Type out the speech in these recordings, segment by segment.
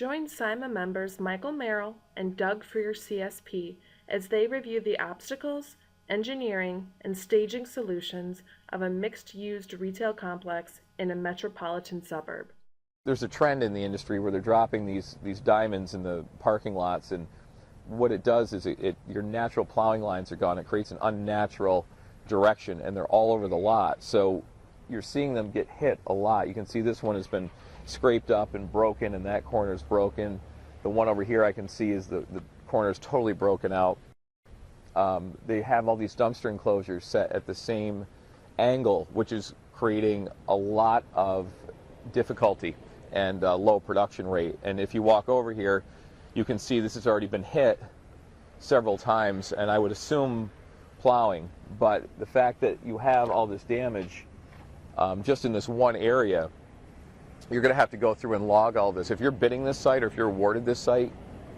Join SIMA members Michael Merrill and Doug Freer CSP as they review the obstacles, engineering, and staging solutions of a mixed-use retail complex in a metropolitan suburb. There's a trend in the industry where they're dropping these diamonds in the parking lots, and what it does is your natural plowing lines are gone. It creates an unnatural direction, and they're all over the lot. So you're seeing them get hit a lot. You can see this one has been scraped up and broken, and that corner is broken. The one over here I can see is the corner is totally broken out. They have all these dumpster enclosures set at the same angle, which is creating a lot of difficulty and low production rate. And if you walk over here, you can see this has already been hit several times, and I would assume plowing. But the fact that you have all this damage just in this one area, you're going to have to go through and log all this. If you're bidding this site or if you're awarded this site,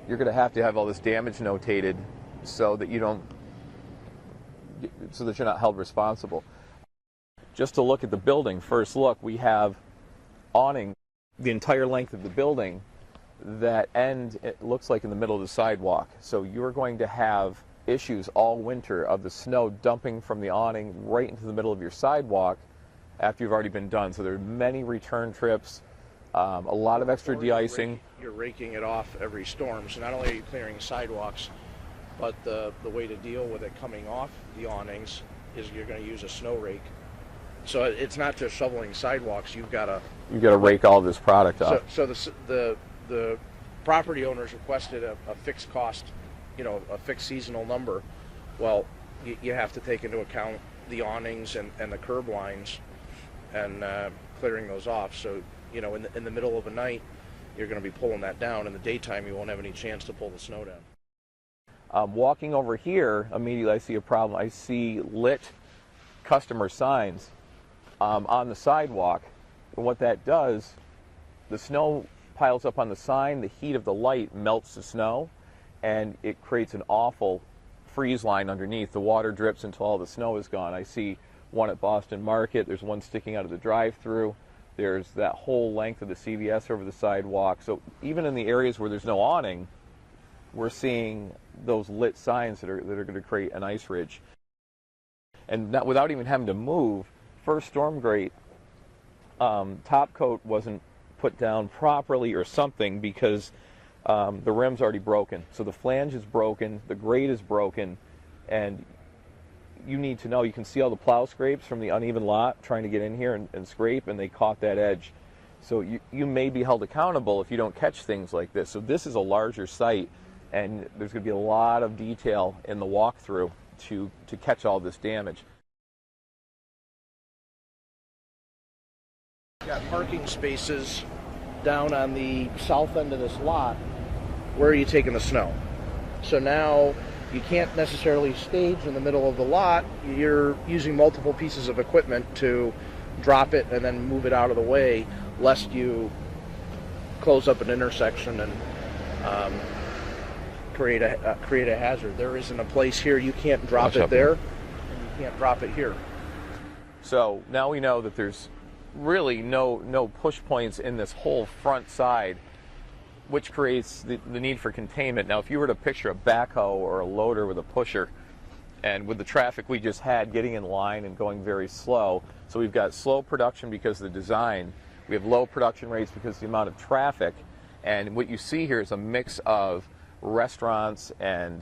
you're going to have all this damage notated so that you're not held responsible. Just to look at the building, first look, we have awning the entire length of the building that end, it looks like, in the middle of the sidewalk. So you're going to have issues all winter of the snow dumping from the awning right into the middle of your sidewalk after you've already been done. So there are many return trips, a lot of extra de-icing. You're raking it off every storm, so not only are you clearing sidewalks, but the way to deal with it coming off the awnings is you're going to use a snow rake. So it's not just shoveling sidewalks. You've got to rake all this product off. So the property owners requested a fixed cost, a fixed seasonal number. Well, you have to take into account the awnings and the curb lines and clearing those off. So in the middle of the night, you're going to be pulling that down. In the daytime, you won't have any chance to pull the snow down. Walking over here, immediately I see a problem. I see lit customer signs on the sidewalk. And what that does, the snow piles up on the sign, the heat of the light melts the snow, and it creates an awful freeze line underneath. The water drips until all the snow is gone. I see one at Boston Market. There's one sticking out of the drive-through. There's that whole length of the CVS over the sidewalk. So even in the areas where there's no awning, we're seeing those lit signs that are going to create an ice ridge. And that, without even having to move, first storm grate top coat wasn't put down properly or something, because the rim's already broken. So the flange is broken, the grate is broken, and you need to know, you can see all the plow scrapes from the uneven lot trying to get in here and scrape, and they caught that edge. So you may be held accountable if you don't catch things like this. So this is a larger site, and there's going to be a lot of detail in the walkthrough to catch all this damage. Got parking spaces down on the south end of this lot. Where are you taking the snow? So now you can't necessarily stage in the middle of the lot. You're using multiple pieces of equipment to drop it and then move it out of the way, lest you close up an intersection and create a hazard. There isn't a place here. You can't drop it there, and you can't drop it here. So now we know that there's really no push points in this whole front side, which creates the need for containment. Now, if you were to picture a backhoe or a loader with a pusher, and with the traffic we just had getting in line and going very slow, so we've got slow production because of the design, we have low production rates because of the amount of traffic, and what you see here is a mix of restaurants and,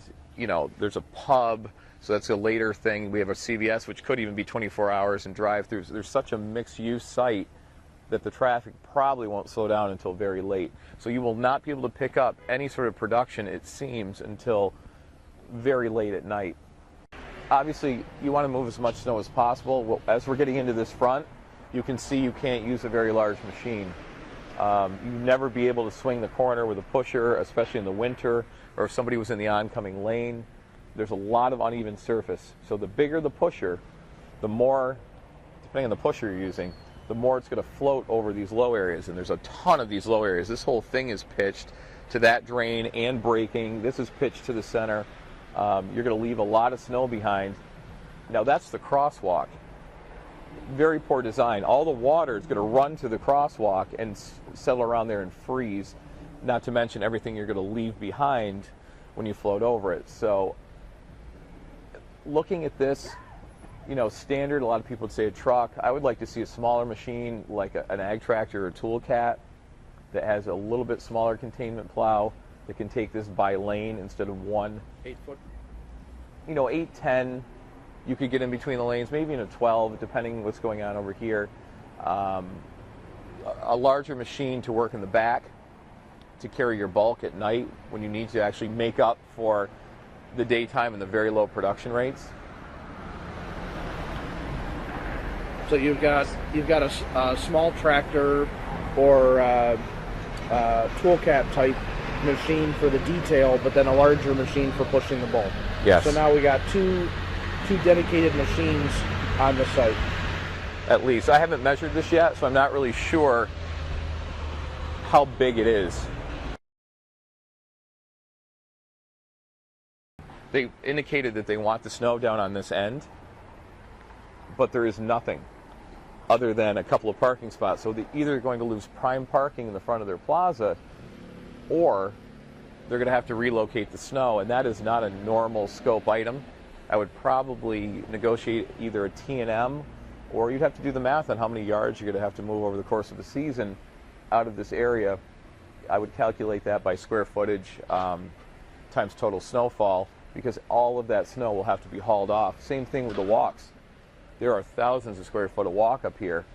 there's a pub, so that's a later thing. We have a CVS, which could even be 24 hours and drive-throughs. There's such a mixed-use site that the traffic probably won't slow down until very late. So you will not be able to pick up any sort of production, it seems, until very late at night. Obviously, you want to move as much snow as possible. Well, as we're getting into this front, you can see you can't use a very large machine. You'd never be able to swing the corner with a pusher, especially in the winter, or if somebody was in the oncoming lane. There's a lot of uneven surface. So the bigger the pusher, the more, depending on the pusher you're using, the more it's going to float over these low areas. And there's a ton of these low areas. This whole thing is pitched to that drain and braking. This is pitched to the center. You're going to leave a lot of snow behind. Now that's the crosswalk. Very poor design. All the water is going to run to the crosswalk and settle around there and freeze. not to mention everything you're going to leave behind when you float over it. So looking at this, you know, standard, a lot of people would say a truck. I would like to see a smaller machine like an ag tractor or a tool cat that has a little bit smaller containment plow that can take this by lane instead of one. 8 foot? You know, 8, 10, you could get in between the lanes, maybe in a 12, depending what's going on over here. A larger machine to work in the back to carry your bulk at night when you need to actually make up for the daytime and the very low production rates. So you've got a small tractor or tool cat type machine for the detail, but then a larger machine for pushing the bulk. Yes. So now we got two dedicated machines on the site. At least. I haven't measured this yet, so I'm not really sure how big it is. They indicated that they want the snow down on this end, but there is nothing other than a couple of parking spots. So they're either going to lose prime parking in the front of their plaza, or they're going to have to relocate the snow, and that is not a normal scope item. I would probably negotiate either a T&M, or you'd have to do the math on how many yards you're going to have to move over the course of the season out of this area. I would calculate that by square footage times total snowfall, because all of that snow will have to be hauled off. Same thing with the walks. There are thousands of square foot of walk up here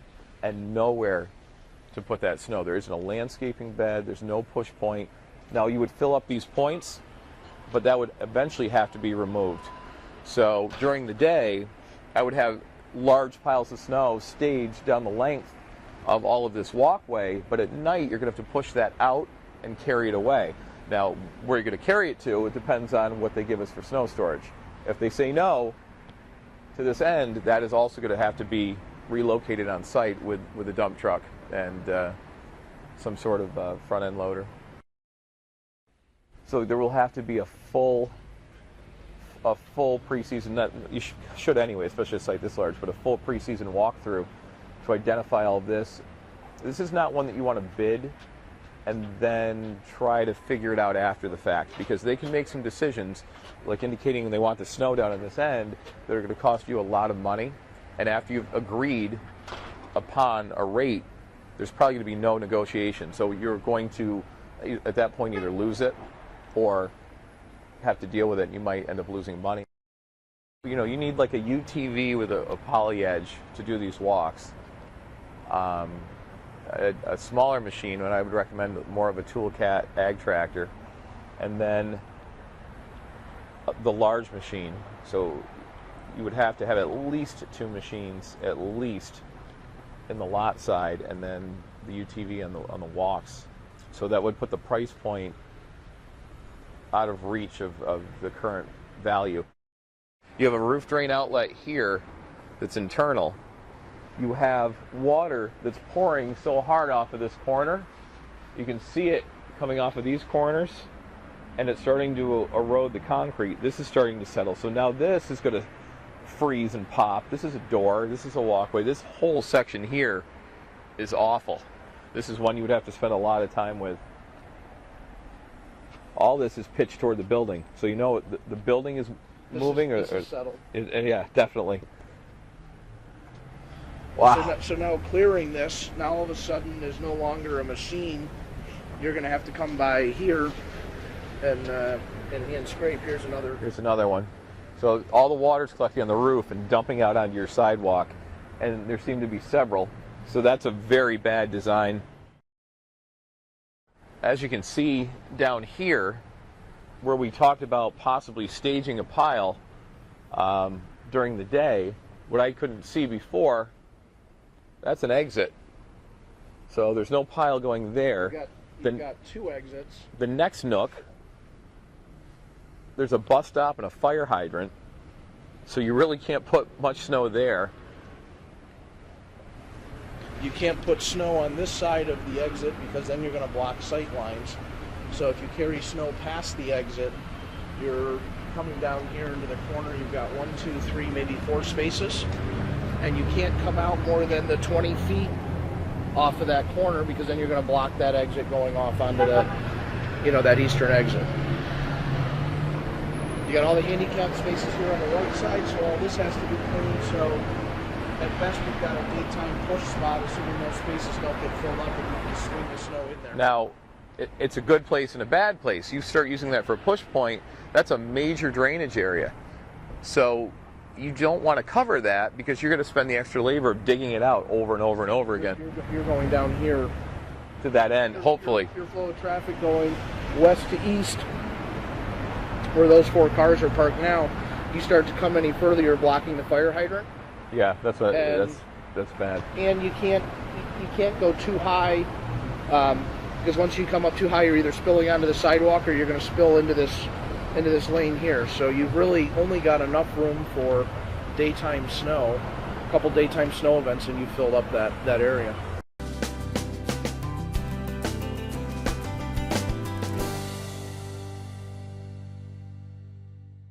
and nowhere to put that snow. There isn't a landscaping bed, there's no push point. Now you would fill up these points, but that would eventually have to be removed. So during the day, I would have large piles of snow staged down the length of all of this walkway, but at night you're going to have to push that out and carry it away. Now, where you're going to carry it to, it depends on what they give us for snow storage. If they say no to this end, that is also going to have to be relocated on site with a dump truck and some sort of front end loader. So there will have to be a full preseason, not, you should anyway, especially a site this large, but a full preseason walkthrough to identify all of this. This is not one that you want to bid and then try to figure it out after the fact, because they can make some decisions, like indicating they want the snow down on this end, that are going to cost you a lot of money. And after you've agreed upon a rate, there's probably going to be no negotiation. So you're going to, at that point, either lose it or have to deal with it, and you might end up losing money. You know, you need like a UTV with a poly edge to do these walks. A smaller machine, and I would recommend more of a tool cat ag tractor, and then the large machine. So you would have to have at least 2 machines, at least, in the lot side, and then the UTV on the walks. So that would put the price point out of reach of the current value. You have a roof drain outlet here that's internal. You have water that's pouring so hard off of this corner. You can see it coming off of these corners, and it's starting to erode the concrete. This is starting to settle. So now this is going to freeze and pop. This is a door. This is a walkway. This whole section here is awful. This is one you would have to spend a lot of time with. All this is pitched toward the building. So you know the building is moving. This is settled. Yeah, definitely. Wow. So now clearing this, now all of a sudden there's no longer a machine. You're going to have to come by here and scrape. Here's another one. So all the water's collecting on the roof and dumping out onto your sidewalk, and there seem to be several. So that's a very bad design. As you can see down here, where we talked about possibly staging a pile during the day, what I couldn't see before, that's an exit. So there's no pile going there. You've got 2 exits. The next nook, there's a bus stop and a fire hydrant. So you really can't put much snow there. You can't put snow on this side of the exit because then you're going to block sight lines. So if you carry snow past the exit, you're coming down here into the corner. You've got 1, 2, 3, maybe 4 spaces. And you can't come out more than the 20 feet off of that corner, because then you're going to block that exit going off onto the that eastern exit. You got all the handicap spaces here on the right side, so all this has to be cleaned. So at best, we've got a daytime push spot, assuming those spaces don't get filled up and you can swing the snow in there. Now, it's a good place and a bad place. You start using that for a push point, that's a major drainage area. So you don't want to cover that because you're going to spend the extra labor of digging it out over and over and over again. You're going down here to that end, hopefully. Your flow of traffic going west to east, where those 4 cars are parked now. You start to come any further, you're blocking the fire hydrant. Yeah, that's bad. And you can't go too high, because once you come up too high, you're either spilling onto the sidewalk or you're going to spill into this lane here. So you've really only got enough room for daytime snow, a couple daytime snow events, and you filled up that area.